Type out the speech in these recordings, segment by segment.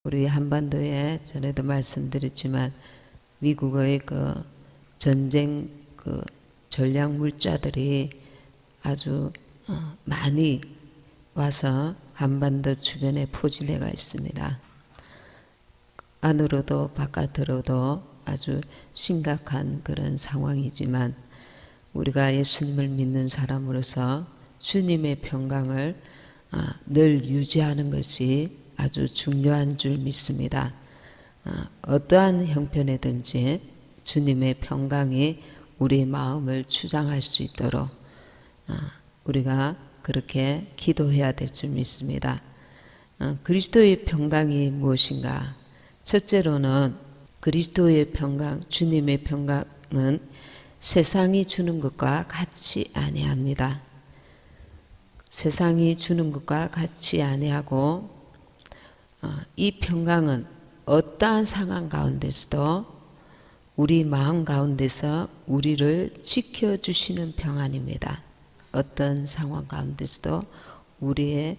우리 한반도에 전에도 말씀드렸지만 미국의 그 전쟁 그 전략 물자들이 아주 많이 와서 한반도 주변에 포진해가 있습니다. 안으로도 바깥으로도 아주 심각한 그런 상황이지만 우리가 예수님을 믿는 사람으로서 주님의 평강을 늘 유지하는 것이 아주 중요한 줄 믿습니다. 어떠한 형편이든지 주님의 평강이 우리 마음을 주장할 수 있도록 우리가 그렇게 기도해야 될 줄 믿습니다. 그리스도의 평강이 무엇인가? 첫째로는 그리스도의 평강, 주님의 평강은 세상이 주는 것과 같이 아니합니다. 세상이 주는 것과 같이 아니하고 이 평강은 어떠한 상황 가운데서도 우리 마음 가운데서 우리를 지켜주시는 평안입니다. 어떤 상황 가운데서도 우리를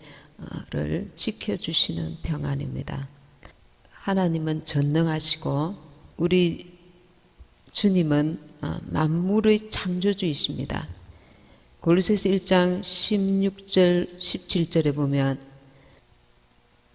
지켜주시는 평안입니다. 하나님은 전능하시고 우리 주님은 만물의 창조주이십니다. 골로새서 1장 16절 17절에 보면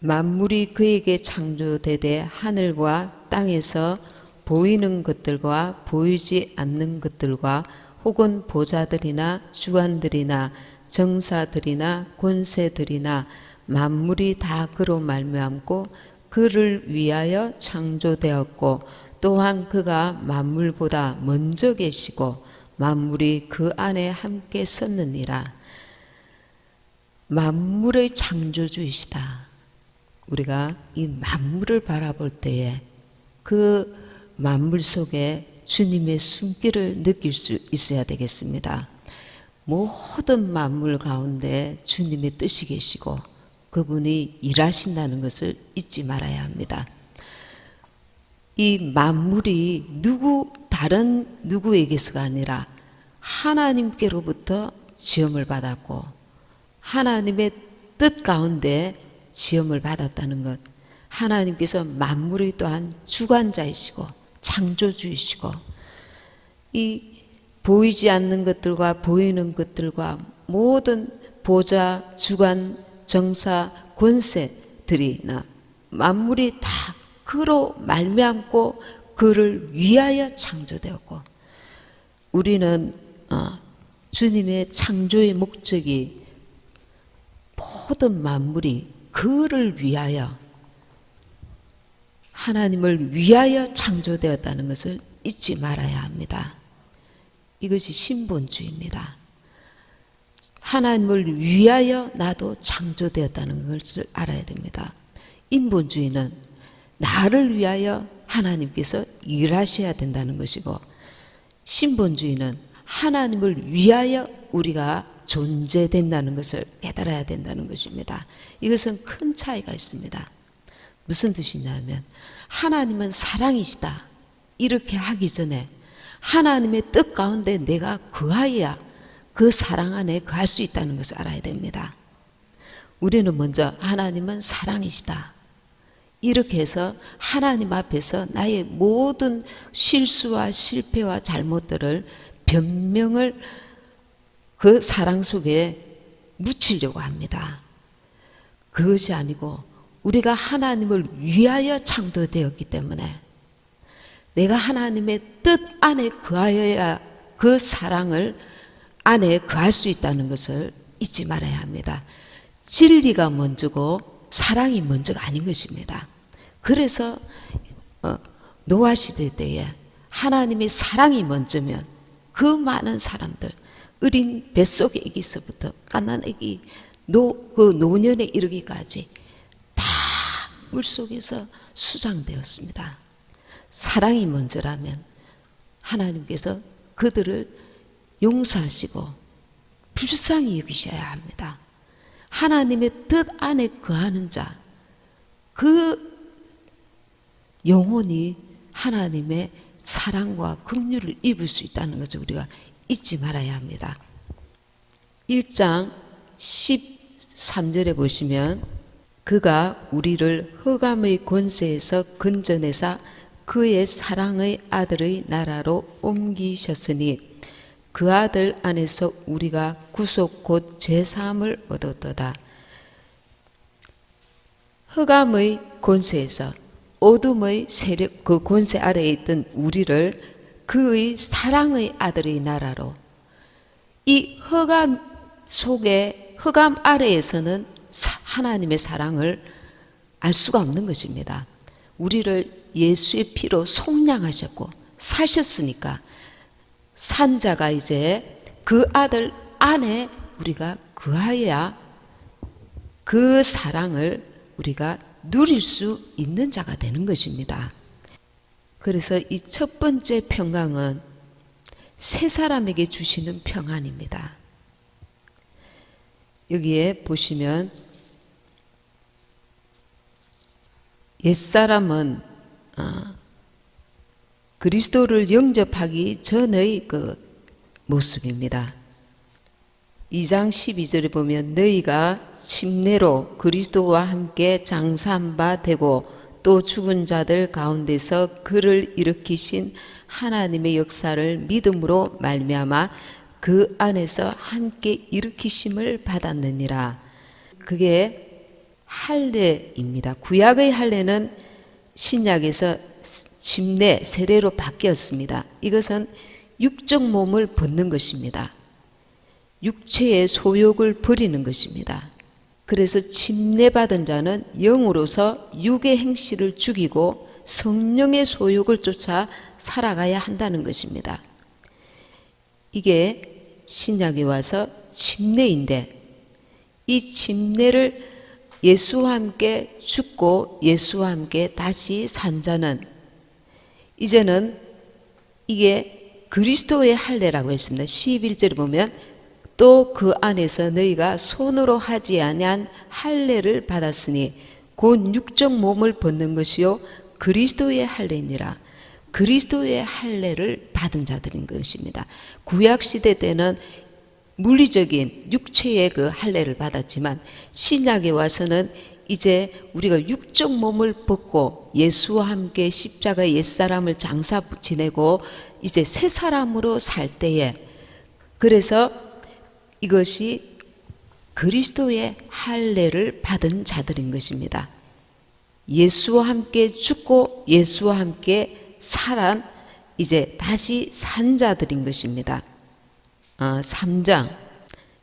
만물이 그에게 창조되되 하늘과 땅에서 보이는 것들과 보이지 않는 것들과 혹은 보좌들이나 주관들이나 정사들이나 권세들이나 만물이 다 그로 말미암고 그를 위하여 창조되었고 또한 그가 만물보다 먼저 계시고 만물이 그 안에 함께 섰느니라. 만물의 창조주이시다. 우리가 이 만물을 바라볼 때에 그 만물 속에 주님의 숨길을 느낄 수 있어야 되겠습니다. 모든 만물 가운데 주님의 뜻이 계시고 그분이 일하신다는 것을 잊지 말아야 합니다. 이 만물이 다른 누구에게서가 아니라 하나님께로부터 지음을 받았고 하나님의 뜻 가운데 지음을 받았다는 것, 하나님께서 만물의 또한 주관자이시고 창조주이시고 이 보이지 않는 것들과 보이는 것들과 모든 보좌, 주관, 정사, 권세들이나 만물이 다 그로 말미암고 그를 위하여 창조되었고 우리는 주님의 창조의 목적이 모든 만물이 그를 위하여 하나님을 위하여 창조되었다는 것을 잊지 말아야 합니다. 이것이 신본주의입니다. 하나님을 위하여 나도 창조되었다는 것을 알아야 됩니다. 인본주의는 나를 위하여 하나님께서 일하셔야 된다는 것이고 신본주의는 하나님을 위하여 우리가 존재된다는 것을 깨달아야 된다는 것입니다. 이것은 큰 차이가 있습니다. 무슨 뜻이냐면 하나님은 사랑이시다 이렇게 하기 전에 하나님의 뜻 가운데 내가 거하여야 그 사랑 안에 거할 수 있다는 것을 알아야 됩니다. 우리는 먼저 하나님은 사랑이시다 이렇게 해서 하나님 앞에서 나의 모든 실수와 실패와 잘못들을 변명을 그 사랑 속에 묻히려고 합니다. 그것이 아니고 우리가 하나님을 위하여 창조되었기 때문에 내가 하나님의 뜻 안에 거하여야 그 사랑을 안에 거할 수 있다는 것을 잊지 말아야 합니다. 진리가 먼저고 사랑이 먼저가 아닌 것입니다. 그래서 노아 시대 때에 하나님의 사랑이 먼저면 그 많은 사람들 어린 뱃속의 아기서부터 갓난 아기 그 노년에 이르기까지 다 물속에서 수장되었습니다. 사랑이 먼저라면 하나님께서 그들을 용서하시고 불쌍히 여기셔야 합니다. 하나님의 뜻 안에 거하는 자, 그 영혼이 하나님의 사랑과 긍휼을 입을 수 있다는 것을 우리가 잊지 말아야 합니다. 1장 13절에 보시면 그가 우리를 흑암의 권세에서 건져내사 그의 사랑의 아들의 나라로 옮기셨으니 그 아들 안에서 우리가 구속 곧 죄사함을 얻었도다. 흑암의 권세에서 어둠의 세력 그 권세 아래에 있던 우리를 그의 사랑의 아들의 나라로, 이 흑암 속에 흑암 아래에서는 하나님의 사랑을 알 수가 없는 것입니다. 우리를 예수의 피로 속량하셨고 사셨으니까 산 자가 이제 그 아들 안에 우리가 거하여야 그 사랑을 우리가 누릴 수 있는 자가 되는 것입니다. 그래서 이 첫 번째 평강은 새 사람에게 주시는 평안입니다. 여기에 보시면 옛사람은 그리스도를 영접하기 전의 그 모습입니다. 2장 12절에 보면 너희가 침례로 그리스도와 함께 장사한 바 되고 또 죽은 자들 가운데서 그를 일으키신 하나님의 역사를 믿음으로 말미암아 그 안에서 함께 일으키심을 받았느니라. 그게 할례입니다. 구약의 할례는 신약에서 침례, 세례로 바뀌었습니다. 이것은 육적 몸을 벗는 것입니다. 육체의 소욕을 버리는 것입니다. 그래서 침례받은 자는 영으로서 육의 행실을 죽이고 성령의 소욕을 쫓아 살아가야 한다는 것입니다. 이게 신약에 와서 침례인데, 이 침례를 예수와 함께 죽고 예수와 함께 다시 산 자는 이제는 이게 그리스도의 할례라고 했습니다. 11절에 보면 또 그 안에서 너희가 손으로 하지 아니한 할례를 받았으니 곧 육적 몸을 벗는 것이요 그리스도의 할례니라. 그리스도의 할례를 받은 자들인 것입니다. 구약 시대 때는 물리적인 육체의 그 할례를 받았지만 신약에 와서는 이제 우리가 육적 몸을 벗고 예수와 함께 십자가 옛사람을 장사 지내고 이제 새 사람으로 살 때에, 그래서 이것이 그리스도의 할례를 받은 자들인 것입니다. 예수와 함께 죽고 예수와 함께 살아 이제 다시 산 자들인 것입니다. 3장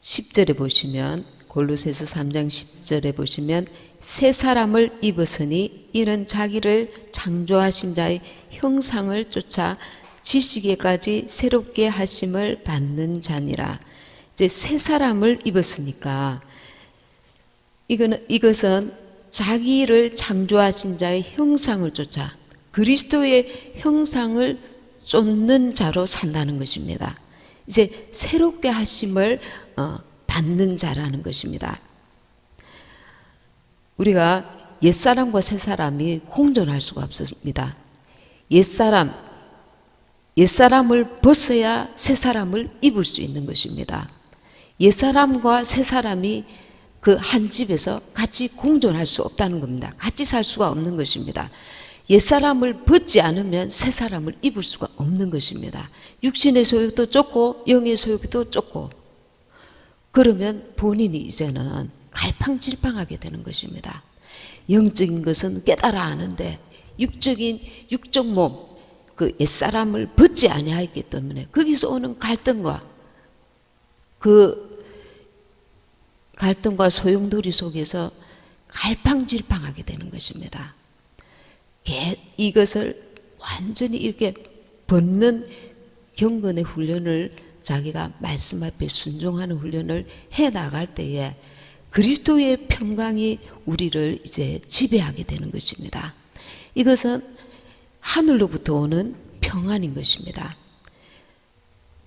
10절에 보시면, 골로새서 3장 10절에 보시면 새 사람을 입었으니 이는 자기를 창조하신 자의 형상을 쫓아 지식에까지 새롭게 하심을 받는 자니라. 이제 새 사람을 입었으니까 이것은 자기를 창조하신 자의 형상을 쫓아 그리스도의 형상을 쫓는 자로 산다는 것입니다. 이제 새롭게 하심을 받는 자라는 것입니다. 우리가 옛사람과 새사람이 공존할 수가 없습니다. 옛사람을 벗어야 새사람을 입을 수 있는 것입니다. 옛사람과 새사람이 그 한 집에서 같이 공존할 수 없다는 겁니다. 같이 살 수가 없는 것입니다. 옛사람을 벗지 않으면 새사람을 입을 수가 없는 것입니다. 육신의 소욕도 쫓고 영의 소욕도 쫓고, 그러면 본인이 이제는 갈팡질팡하게 되는 것입니다. 영적인 것은 깨달아 아는데 육적 몸, 그 옛사람을 벗지 아니하였기 때문에 거기서 오는 갈등과 소용돌이 속에서 갈팡질팡하게 되는 것입니다. 이것을 완전히 이렇게 벗는 경건의 훈련을, 자기가 말씀 앞에 순종하는 훈련을 해 나갈 때에 그리스도의 평강이 우리를 이제 지배하게 되는 것입니다. 이것은 하늘로부터 오는 평안인 것입니다.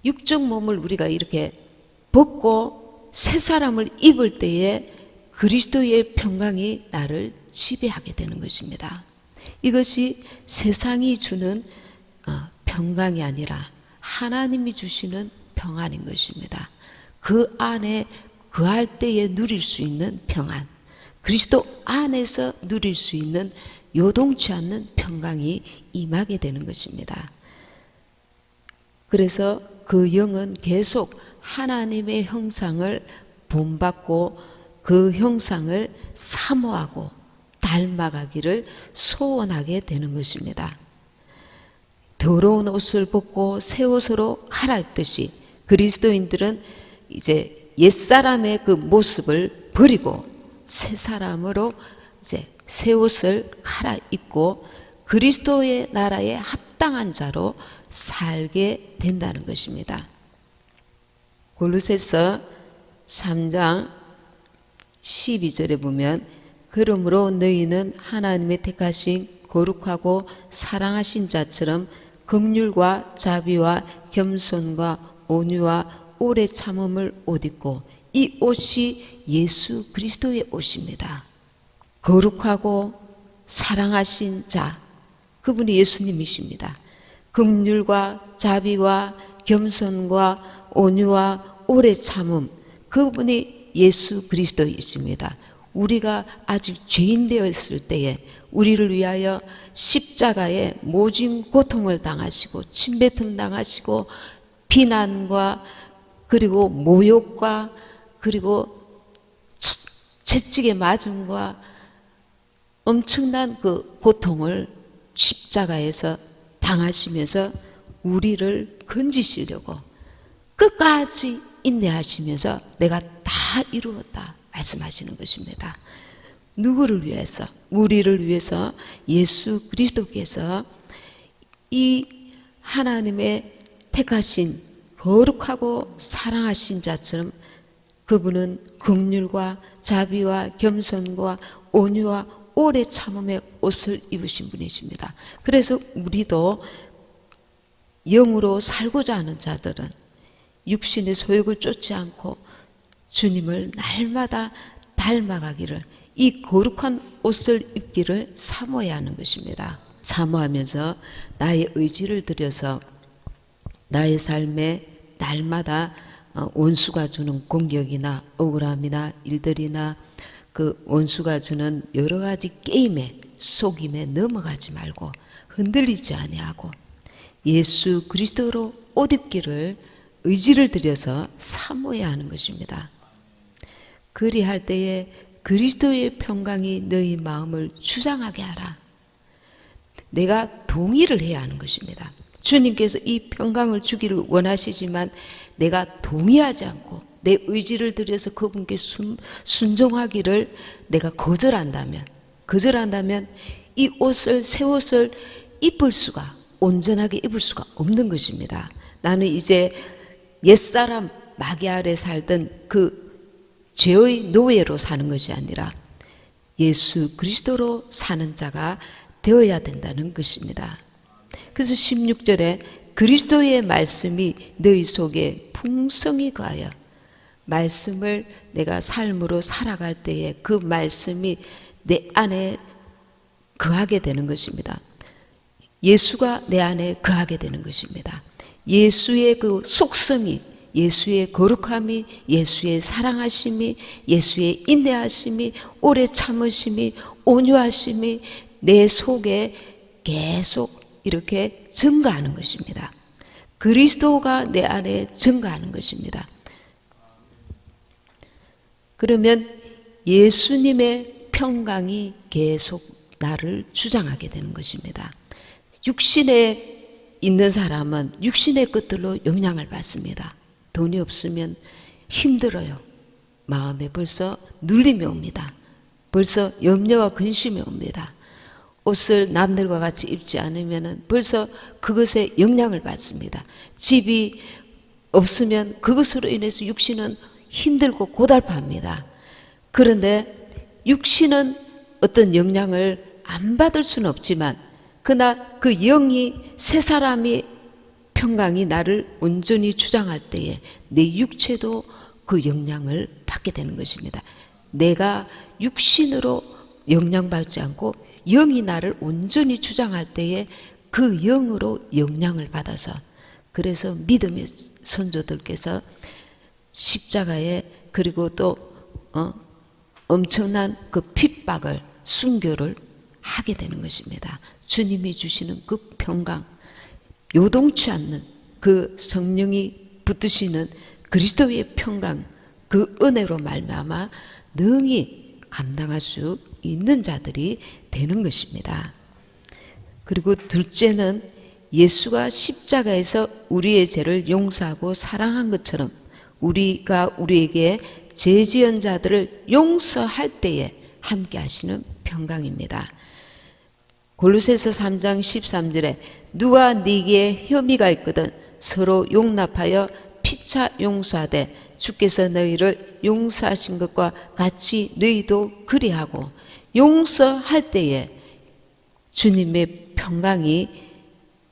육적 몸을 우리가 이렇게 벗고 새 사람을 입을 때에 그리스도의 평강이 나를 지배하게 되는 것입니다. 이것이 세상이 주는 평강이 아니라 하나님이 주시는 평안인 것입니다. 그 안에 거할 때에 누릴 수 있는 평안, 그리스도 안에서 누릴 수 있는 요동치 않는 평강이 임하게 되는 것입니다. 그래서 그 영은 계속 하나님의 형상을 본받고 그 형상을 사모하고 닮아가기를 소원하게 되는 것입니다. 더러운 옷을 벗고 새 옷으로 갈아입듯이 그리스도인들은 이제 옛사람의 그 모습을 버리고 새 사람으로 이제 새 옷을 갈아입고 그리스도의 나라에 합당한 자로 살게 된다는 것입니다. 골로새서 3장 12절에 보면 그러므로 너희는 하나님의 택하신 거룩하고 사랑하신 자처럼 긍휼과 자비와 겸손과 온유와 오래 참음을 옷 입고 이 옷이 예수 그리스도의 옷입니다. 거룩하고 사랑하신 자, 그분이 예수님이십니다. 긍휼과 자비와 겸손과 온유와 오래 참음, 그분이 예수 그리스도이십니다. 우리가 아직 죄인 되었을 때에 우리를 위하여 십자가에 모진 고통을 당하시고 침뱉음 당하시고 비난과 그리고 모욕과 그리고 채찍에 맞음과 엄청난 그 고통을 십자가에서 당하시면서 우리를 건지시려고 끝까지 인내하시면서 내가 다 이루었다 말씀하시는 것입니다. 누구를 위해서? 우리를 위해서 예수 그리스도께서 이 하나님의 택하신 거룩하고 사랑하신 자처럼 그분은 긍휼과 자비와 겸손과 온유와 오래 참음의 옷을 입으신 분이십니다. 그래서 우리도 영으로 살고자 하는 자들은 육신의 소욕을 쫓지 않고 주님을 날마다 닮아가기를, 이 거룩한 옷을 입기를 사모해야 하는 것입니다. 사모하면서 나의 의지를 들여서 나의 삶에 날마다 원수가 주는 공격이나 억울함이나 일들이나 그 원수가 주는 여러 가지 게임에 속임에 넘어가지 말고 흔들리지 아니하고 예수 그리스도로 옷 입기를 의지를 들여서 사모해야 하는 것입니다. 그리할 때에 그리스도의 평강이 너희 마음을 주장하게 하라. 내가 동의를 해야 하는 것입니다. 주님께서 이 평강을 주기를 원하시지만 내가 동의하지 않고 내 의지를 들여서 그분께 순종하기를 내가 거절한다면 이 옷을, 새 옷을 입을 수가, 온전하게 입을 수가 없는 것입니다. 나는 이제 옛사람 마귀 아래 살던 그 죄의 노예로 사는 것이 아니라 예수 그리스도로 사는 자가 되어야 된다는 것입니다. 그래서 16절에 그리스도의 말씀이 너희 속에 풍성히 거하여, 말씀을 내가 삶으로 살아갈 때에 그 말씀이 내 안에 거하게 되는 것입니다. 예수가 내 안에 거하게 되는 것입니다. 예수의 그 속성이, 예수의 거룩함이, 예수의 사랑하심이, 예수의 인내하심이, 오래 참으심이, 온유하심이 내 속에 계속 이렇게 증가하는 것입니다. 그리스도가 내 안에 증가하는 것입니다. 그러면 예수님의 평강이 계속 나를 주장하게 되는 것입니다. 육신에 있는 사람은 육신의 것들로 영향을 받습니다. 돈이 없으면 힘들어요. 마음에 벌써 눌림이 옵니다. 벌써 염려와 근심이 옵니다. 옷을 남들과 같이 입지 않으면 벌써 그것에 영향을 받습니다. 집이 없으면 그것으로 인해서 육신은 힘들고 고달파합니다. 그런데 육신은 어떤 영향을 안 받을 수는 없지만 그러나 그 영이, 새 사람이 평강이 나를 온전히 주장할 때에 내 육체도 그 영향을 받게 되는 것입니다. 내가 육신으로 영향받지 않고 영이 나를 온전히 주장할 때에 그 영으로 영향을 받아서, 그래서 믿음의 선조들께서 십자가에, 그리고 또 엄청난 그 핍박을, 순교를 하게 되는 것입니다. 주님이 주시는 그 평강, 요동치 않는 그 성령이 붙드시는 그리스도의 평강, 그 은혜로 말미암아 능히 감당할 수 있는 자들이 되는 것입니다. 그리고 둘째는 예수가 십자가에서 우리의 죄를 용서하고 사랑한 것처럼 우리가 우리에게 죄 지은 자들을 용서할 때에 함께 하시는 평강입니다. 골로새서 3장 13절에 누가 네게 혐의가 있거든 서로 용납하여 피차 용서하되 주께서 너희를 용서하신 것과 같이 너희도 그리하고, 용서할 때에 주님의 평강이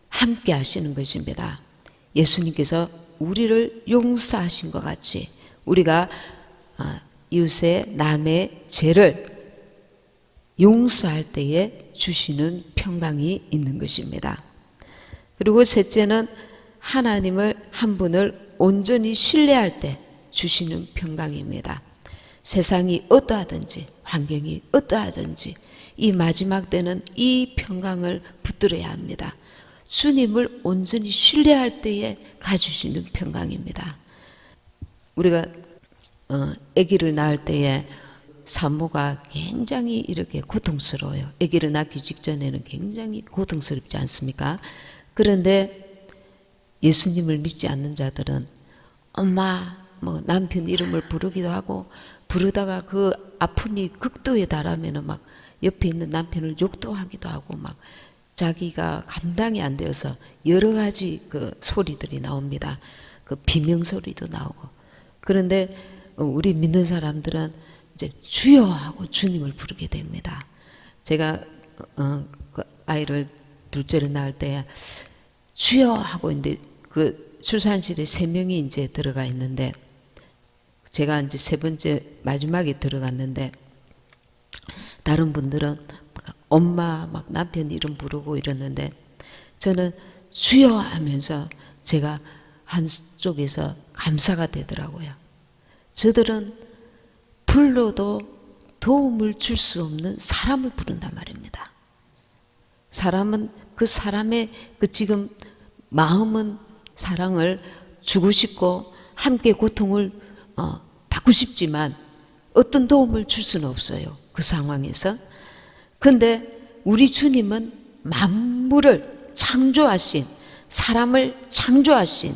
함께 하시는 것입니다. 예수님께서 우리를 용서하신 것 같이 우리가 이웃의 남의 죄를 용서할 때에 주시는 평강이 있는 것입니다. 그리고 셋째는 하나님을 한 분을 온전히 신뢰할 때 주시는 평강입니다. 세상이 어떠하든지 환경이 어떠하든지 이 마지막 때는 이 평강을 붙들어야 합니다. 주님을 온전히 신뢰할 때에 가지시는 평강입니다. 우리가 아기를 낳을 때에 산모가 굉장히 이렇게 고통스러워요. 아기를 낳기 직전에는 굉장히 고통스럽지 않습니까? 그런데 예수님을 믿지 않는 자들은 엄마, 남편 이름을 부르기도 하고, 부르다가 그 아픔이 극도에 달하면 막 옆에 있는 남편을 욕도 하기도 하고, 막 자기가 감당이 안 되어서 여러 가지 그 소리들이 나옵니다. 그 비명 소리도 나오고. 그런데 우리 믿는 사람들은 이제 주여 하고 주님을 부르게 됩니다. 제가 그 아이를 둘째를 낳을 때 주여 하고 있는데 그 출산실에 3명이 이제 들어가 있는데 제가 이제 3번째 마지막에 들어갔는데 다른 분들은 엄마 막 남편 이름 부르고 이러는데 저는 주여 하면서 제가 한쪽에서 감사가 되더라고요. 저들은 불러도 도움을 줄 수 없는 사람을 부른단 말입니다. 사람은 그 사람의 그 지금 마음은 사랑을 주고 싶고 함께 고통을 받고 싶지만 어떤 도움을 줄 수는 없어요. 그 상황에서. 근데 우리 주님은 만물을 창조하신, 사람을 창조하신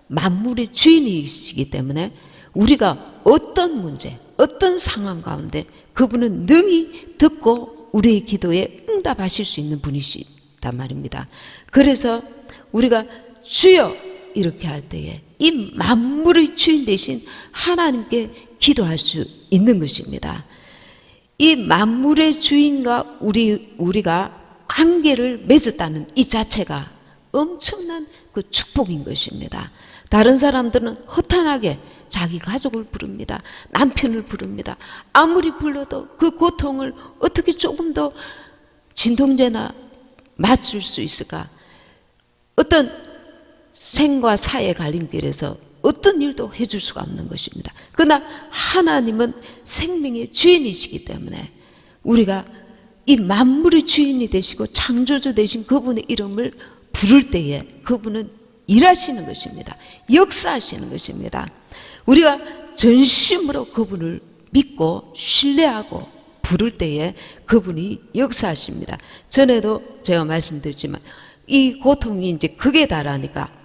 만물의 주인이시기 때문에 우리가 어떤 문제, 어떤 상황 가운데 그분은 능히 듣고 우리의 기도에 응답하실 수 있는 분이시단 말입니다. 그래서 우리가 주여 이렇게 할 때에 이 만물의 주인 되신 하나님께 기도할 수 있는 것입니다. 이 만물의 주인과 우리가 관계를 맺었다는 이 자체가 엄청난 그 축복인 것입니다. 다른 사람들은 허탄하게 자기 가족을 부릅니다. 남편을 부릅니다. 아무리 불러도 그 고통을 어떻게 조금 더 진통제나 맞출 수 있을까? 어떤 생과 사의 갈림길에서 어떤 일도 해줄 수가 없는 것입니다. 그러나 하나님은 생명의 주인이시기 때문에 우리가 이 만물의 주인이 되시고 창조주 되신 그분의 이름을 부를 때에 그분은 일하시는 것입니다. 역사하시는 것입니다. 우리가 전심으로 그분을 믿고 신뢰하고 부를 때에 그분이 역사하십니다. 전에도 제가 말씀드렸지만 이 고통이 이제 극에 달하니까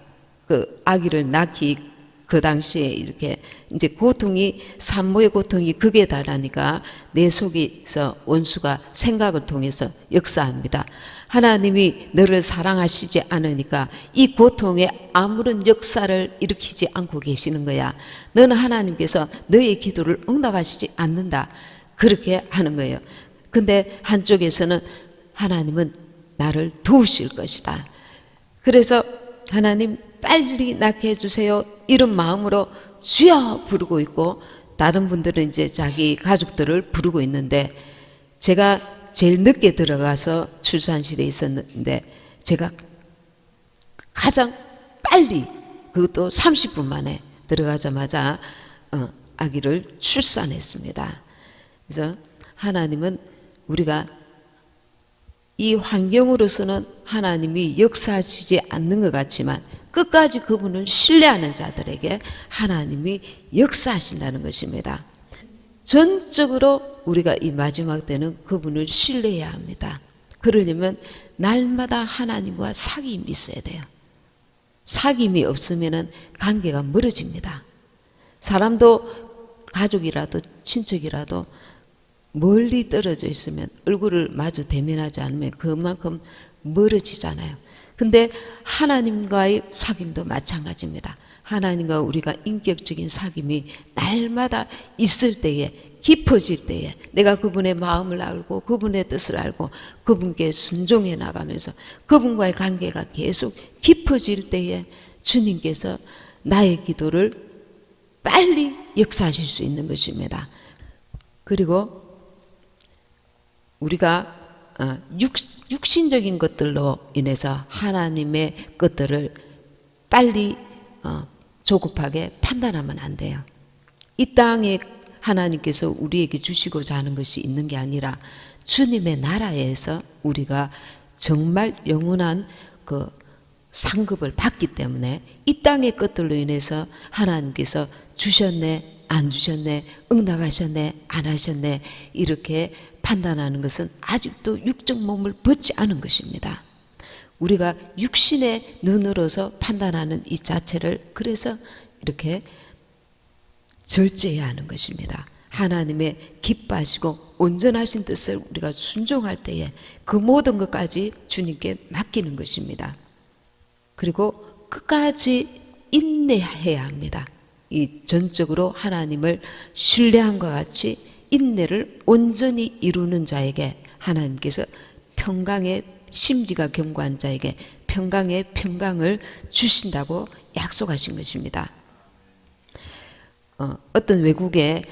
그 아기를 낳기 그 당시에 이렇게 이제 고통이 산모의 고통이 극에 달하니까 내 속에서 원수가 생각을 통해서 역사합니다. 하나님이 너를 사랑하시지 않으니까 이 고통에 아무런 역사를 일으키지 않고 계시는 거야. 너는 하나님께서 너의 기도를 응답하시지 않는다. 그렇게 하는 거예요. 근데 한쪽에서는 하나님은 나를 도우실 것이다. 그래서 하나님 빨리 낳게 해주세요. 이런 마음으로 주여 부르고 있고 다른 분들은 이제 자기 가족들을 부르고 있는데 제가 제일 늦게 들어가서 출산실에 있었는데 제가 가장 빨리 그것도 30분 만에 들어가자마자 아기를 출산했습니다. 그래서 하나님은 우리가 이 환경으로서는 하나님이 역사하시지 않는 것 같지만 끝까지 그분을 신뢰하는 자들에게 하나님이 역사하신다는 것입니다. 전적으로 우리가 이 마지막 때는 그분을 신뢰해야 합니다. 그러려면 날마다 하나님과 사귐이 있어야 돼요. 사귐이 없으면 관계가 멀어집니다. 사람도 가족이라도 친척이라도 멀리 떨어져 있으면 얼굴을 마주 대면하지 않으면 그만큼 멀어지잖아요. 근데 하나님과의 사귐도 마찬가지입니다. 하나님과 우리가 인격적인 사귐이 날마다 있을 때에, 깊어질 때에 내가 그분의 마음을 알고 그분의 뜻을 알고 그분께 순종해 나가면서 그분과의 관계가 계속 깊어질 때에 주님께서 나의 기도를 빨리 역사하실 수 있는 것입니다. 그리고 우리가 육신적인 것들로 인해서 하나님의 것들을 빨리 조급하게 판단하면 안 돼요. 이 땅에 하나님께서 우리에게 주시고자 하는 것이 있는 게 아니라 주님의 나라에서 우리가 정말 영원한 그 상급을 받기 때문에 이 땅의 것들로 인해서 하나님께서 주셨네, 안 주셨네, 응답하셨네, 안 하셨네 이렇게 판단하는 것은 아직도 육적 몸을 벗지 않은 것입니다. 우리가 육신의 눈으로서 판단하는 이 자체를 그래서 이렇게 절제해야 하는 것입니다. 하나님의 기뻐하시고 온전하신 뜻을 우리가 순종할 때에 그 모든 것까지 주님께 맡기는 것입니다. 그리고 끝까지 인내해야 합니다. 이 전적으로 하나님을 신뢰함과 같이 인내를 온전히 이루는 자에게 하나님께서 평강의 심지가 견고한 자에게 평강의 평강을 주신다고 약속하신 것입니다. 어떤 외국에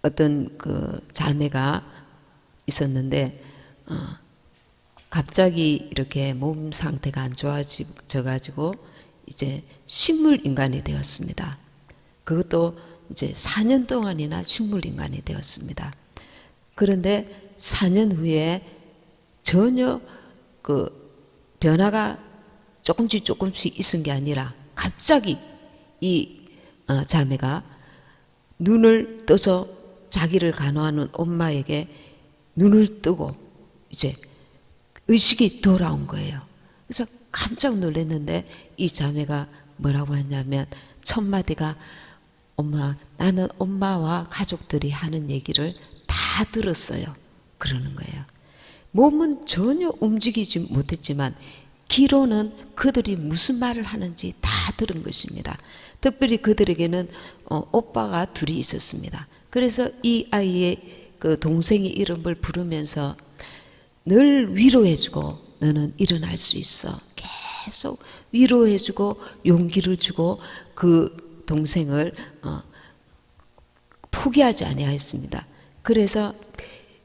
어떤 그 자매가 있었는데 갑자기 이렇게 몸 상태가 안 좋아져 가지고 이제 식물 인간이 되었습니다. 그것도 이제 4년 동안이나 식물 인간이 되었습니다. 그런데 4년 후에 전혀 그 변화가 조금씩 있은 게 아니라 갑자기 이 자매가 눈을 떠서 자기를 간호하는 엄마에게 눈을 뜨고 이제 의식이 돌아온 거예요. 그래서 깜짝 놀랐는데 이 자매가 뭐라고 했냐면 첫 마디가 엄마, 나는 엄마와 가족들이 하는 얘기를 다 들었어요. 그러는 거예요. 몸은 전혀 움직이지 못했지만 귀로는 그들이 무슨 말을 하는지 다 들은 것입니다. 특별히 그들에게는 오빠가 둘이 있었습니다. 그래서 이 아이의 그 동생의 이름을 부르면서 늘 위로해주고 너는 일어날 수 있어. 계속 위로해주고 용기를 주고 그 동생을 포기하지 아니하였습니다. 그래서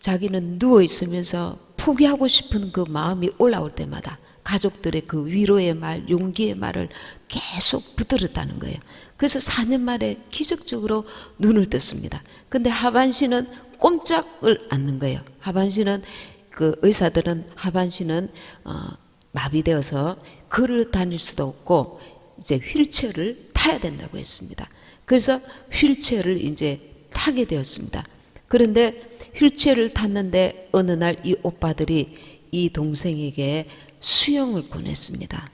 자기는 누워 있으면서 포기하고 싶은 그 마음이 올라올 때마다 가족들의 그 위로의 말, 용기의 말을 계속 붙들었다는 거예요. 그래서 4년 만에 기적적으로 눈을 떴습니다. 근데 하반신은 꼼짝을 않는 거예요. 하반신은 그 의사들은 하반신은 마비되어서 걸어 다닐 수도 없고 이제 휠체어를 타야 된다고 했습니다. 그래서 휠체어를 이제 타게 되었습니다. 그런데 휠체어를 탔는데 어느 날 이 오빠들이 이 동생에게 수영을 권했습니다.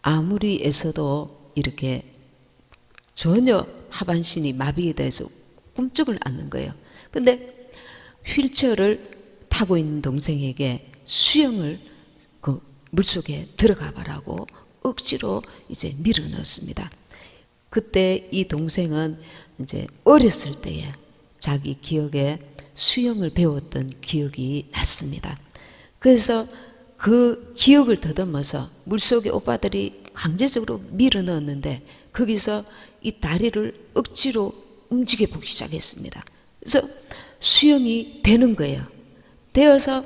아무리 애써도 이렇게 전혀 하반신이 마비에 대해서 꿈쩍을 않는 거예요. 근데 휠체어를 타고 있는 동생에게 수영을 그 물속에 들어가 보라고 억지로 이제 밀어넣었습니다. 그때 이 동생은 이제 어렸을 때에 자기 기억에 수영을 배웠던 기억이 났습니다. 그래서 그 기억을 더듬어서 물속에 오빠들이 강제적으로 밀어넣었는데 거기서 이 다리를 억지로 움직여 보기 시작했습니다. 그래서 수영이 되는 거예요. 되어서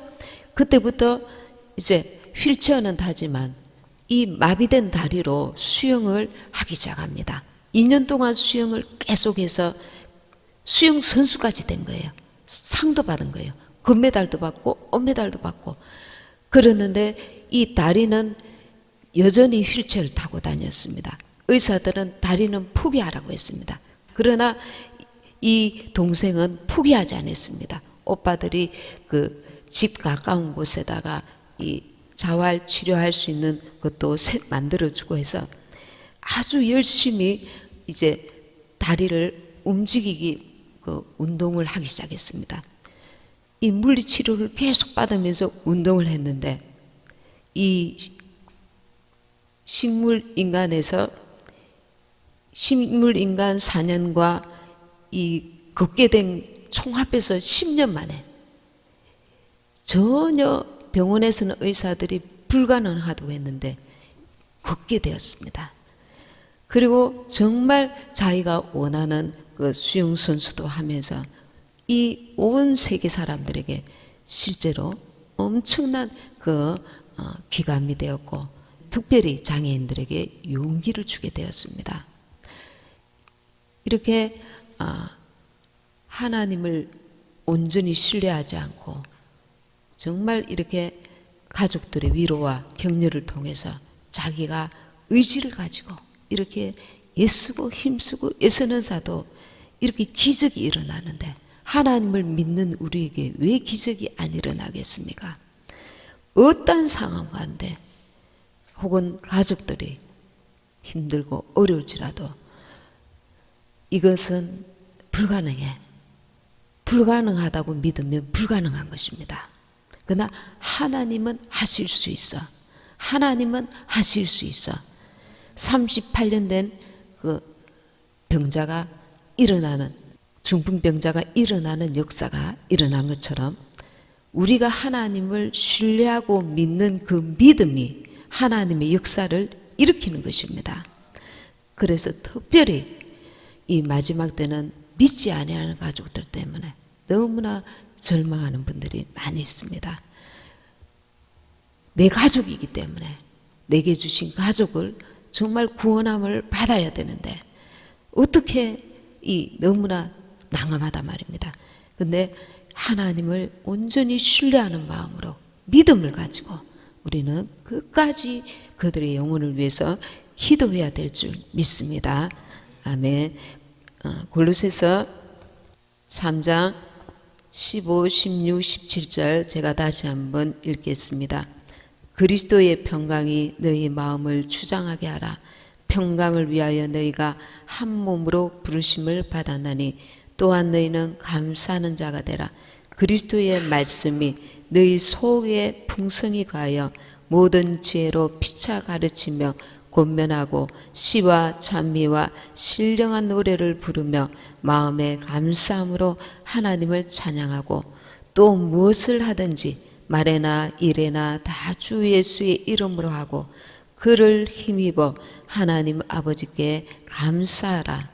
그때부터 이제 휠체어는 타지만 이 마비된 다리로 수영을 하기 시작합니다. 2년 동안 수영을 계속해서 수영 선수까지 된 거예요. 상도 받은 거예요. 금메달도 받고 은메달도 받고. 그러는데 이 다리는 여전히 휠체어를 타고 다녔습니다. 의사들은 다리는 포기하라고 했습니다. 그러나 이 동생은 포기하지 않았습니다. 오빠들이 그 집 가까운 곳에다가 이 자활 치료할 수 있는 것도 만들어주고 해서 아주 열심히 이제 다리를 움직이기 운동을 하기 시작했습니다. 이 물리치료를 계속 받으면서 운동을 했는데 이 식물인간에서 식물인간 4년과 이 걷게 된 총합해서 10년 만에 전혀 병원에서는 의사들이 불가능하다고 했는데 걷게 되었습니다. 그리고 정말 자기가 원하는 그 수영 선수도 하면서 이 온 세계 사람들에게 실제로 엄청난 귀감이 되었고 특별히 장애인들에게 용기를 주게 되었습니다. 이렇게 하나님을 온전히 신뢰하지 않고 정말 이렇게 가족들의 위로와 격려를 통해서 자기가 의지를 가지고 이렇게 애쓰고 힘쓰고 애쓰는 자도 이렇게 기적이 일어나는데 하나님을 믿는 우리에게 왜 기적이 안 일어나겠습니까? 어떤 상황 가운데 혹은 가족들이 힘들고 어려울지라도 이것은 불가능해. 불가능하다고 믿으면 불가능한 것입니다. 그러나 하나님은 하실 수 있어. 하나님은 하실 수 있어. 38년 된 그 병자가 일어나는, 중풍병자가 일어나는 역사가 일어난 것처럼 우리가 하나님을 신뢰하고 믿는 그 믿음이 하나님의 역사를 일으키는 것입니다. 그래서 특별히 이 마지막 때는 믿지 아니하는 가족들 때문에 너무나 절망하는 분들이 많이 있습니다. 내 가족이기 때문에 내게 주신 가족을 정말 구원함을 받아야 되는데 어떻게 너무나 난감하단 말입니다. 근데 하나님을 온전히 신뢰하는 마음으로 믿음을 가지고 우리는 끝까지 그들의 영혼을 위해서 기도해야 될 줄 믿습니다. 아멘. 골로새서 3장 15, 16, 17절 제가 다시 한번 읽겠습니다. 그리스도의 평강이 너희 마음을 추장하게 하라. 평강을 위하여 너희가 한 몸으로 부르심을 받았나니 또한 너희는 감사하는 자가 되라. 그리스도의 말씀이 너희 속에 풍성히 가하여 모든 지혜로 피차 가르치며 권면하고 시와 찬미와 신령한 노래를 부르며 마음에 감사함으로 하나님을 찬양하고 또 무엇을 하든지 말에나 일에나 다 주 예수의 이름으로 하고 그를 힘입어 하나님 아버지께 감사하라.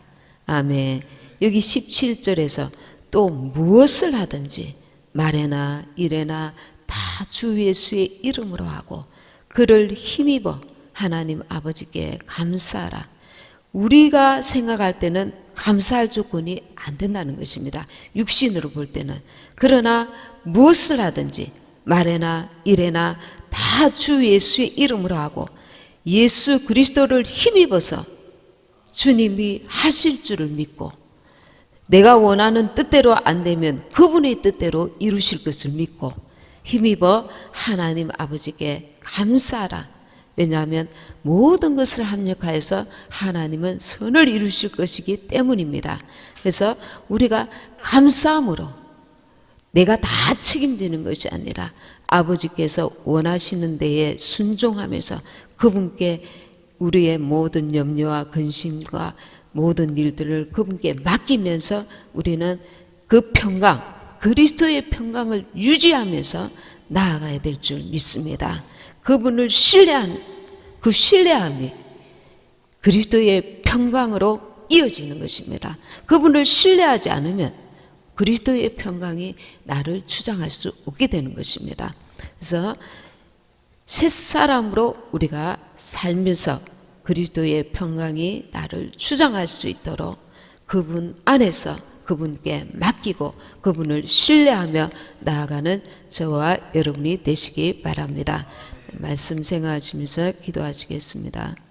아멘. 여기 17절에서 또 무엇을 하든지 말에나 일에나 다 주 예수의 이름으로 하고 그를 힘입어 하나님 아버지께 감사하라. 우리가 생각할 때는 감사할 조건이 안 된다는 것입니다. 육신으로 볼 때는. 그러나 무엇을 하든지 말에나 일에나 다 주 예수의 이름으로 하고 예수 그리스도를 힘입어서 주님이 하실 줄을 믿고 내가 원하는 뜻대로 안 되면 그분의 뜻대로 이루실 것을 믿고 힘입어 하나님 아버지께 감사하라. 왜냐하면 모든 것을 합력하여서 하나님은 선을 이루실 것이기 때문입니다. 그래서 우리가 감사함으로 내가 다 책임지는 것이 아니라 아버지께서 원하시는 데에 순종하면서 그분께 우리의 모든 염려와 근심과 모든 일들을 그분께 맡기면서 우리는 그 평강, 그리스도의 평강을 유지하면서 나아가야 될 줄 믿습니다. 그분을 신뢰한 그 신뢰함이 그리스도의 평강으로 이어지는 것입니다. 그분을 신뢰하지 않으면 그리스도의 평강이 나를 주장할 수 없게 되는 것입니다. 그래서 새사람으로 우리가 살면서 그리스도의 평강이 나를 주장할 수 있도록 그분 안에서 그분께 맡기고 그분을 신뢰하며 나아가는 저와 여러분이 되시기 바랍니다. 말씀 생각하시면서 기도하시겠습니다.